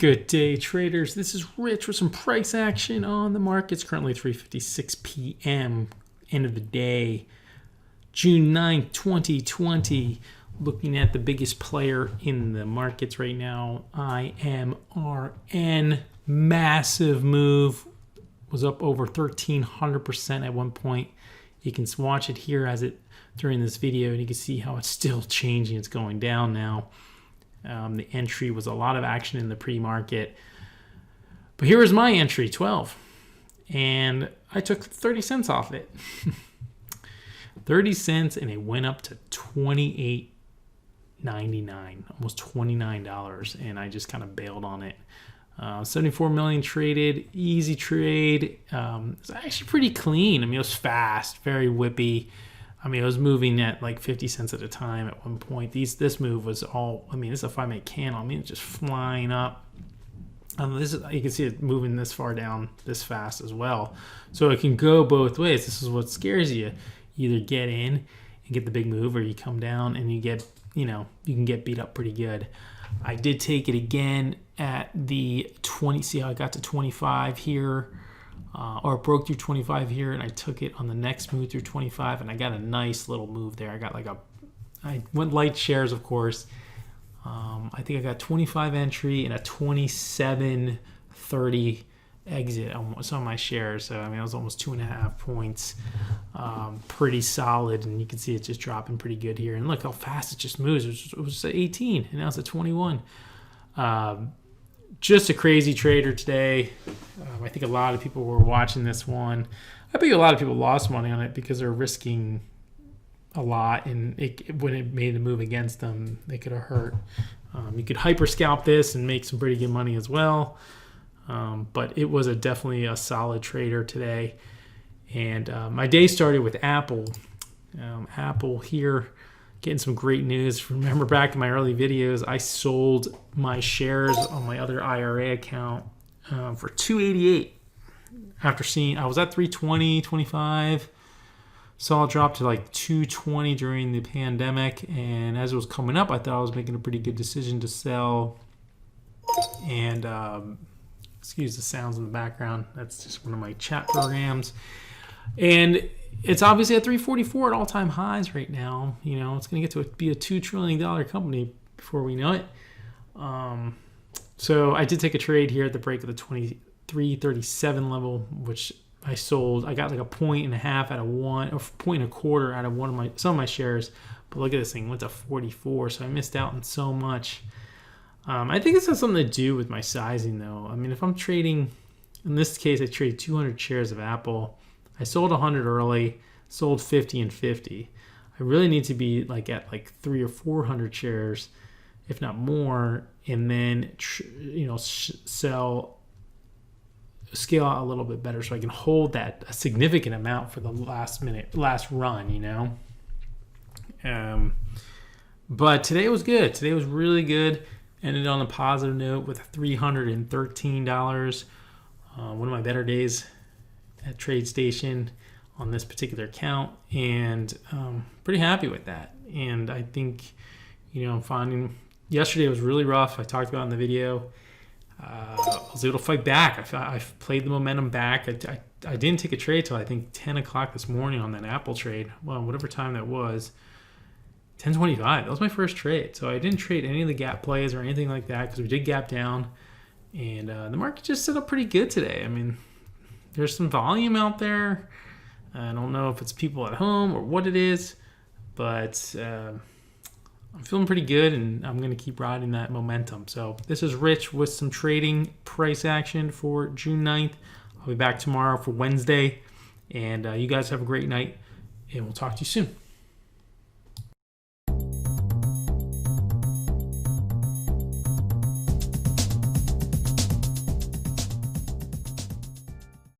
Good day, traders. This is Rich with some price action on the markets. Currently 3:56 p.m. end of the day, June 9th, 2020. Looking at the biggest player in the markets right now, IMRN. Massive move. Was up over 1,300% at one point. You can watch it here as it during this video, and you can see how it's still changing. It's going down now. The entry was a lot of action in the pre-market. But here was my entry, 12. And I took 30 cents off it. 30 cents, and it went up to $28.99, almost $29. And I just kind of bailed on it. 74 million traded, easy trade. It's actually pretty clean. I mean, it was fast, very whippy. I mean, it was moving at like 50 cents at a time at one point. This move was all, I mean, this is a 5-minute candle. I mean, it's just flying up. This is, you can see it moving this far down this fast as well. So it can go both ways. This is what scares you. You either get in and get the big move, or you come down and you get, you can get beat up pretty good. I did take it again at the 20. See how I got to 25 here? Or it broke through 25 here, and I took it on the next move through 25, and I got a nice little move there. I went light shares, of course. I think I got 25 entry and a 27.30 exit on some of my shares. So, I mean, it was almost 2.5 points. Pretty solid, and you can see it's just dropping pretty good here. And look how fast it just moves. It was at 18, and now it's at 21. Just a crazy trader today. I think a lot of people were watching this one. I think a lot of people lost money on it because they're risking a lot, and when it made a move against them, they could have hurt. You could hyper scalp this and make some pretty good money as well. But it was definitely a solid trader today. And my day started with Apple. Apple here. Getting some great news. Remember back in my early videos, I sold my shares on my other IRA account for $288. After seeing, I was at 320, 25. Saw it drop to like 220 during the pandemic. And as it was coming up, I thought I was making a pretty good decision to sell. And excuse the sounds in the background. That's just one of my chat programs. And it's obviously at 344 at all-time highs right now. It's going to get to be a $2 trillion company before we know it. So I did take a trade here at the break of the 2337 level, which I sold. I got like 1.5 points out of one, or 1.25 points out of some of my shares. But look at this thing, it went to 44, so I missed out on so much. I think this has something to do with my sizing, though. I mean, if I'm trading, in this case, I traded 200 shares of Apple. I sold 100 early, sold 50 and 50. I really need to be like at like 300 or 400 shares, if not more, and then scale out a little bit better so I can hold that a significant amount for the last run. But today was good. Today was really good. Ended on a positive note with $313. One of my better days at TradeStation on this particular account, and pretty happy with that. And I think, I'm finding yesterday was really rough. I talked about it in the video. I was able to fight back. I played the momentum back. I didn't take a trade till I think 10 o'clock this morning on that Apple trade. Well, whatever time that was, 10:25. That was my first trade. So I didn't trade any of the gap plays or anything like that because we did gap down, and the market just set up pretty good today. I mean, there's some volume out there. I don't know if it's people at home or what it is, but I'm feeling pretty good, and I'm going to keep riding that momentum. So this is Rich with some trading price action for June 9th. I'll be back tomorrow for Wednesday, and you guys have a great night, and we'll talk to you soon.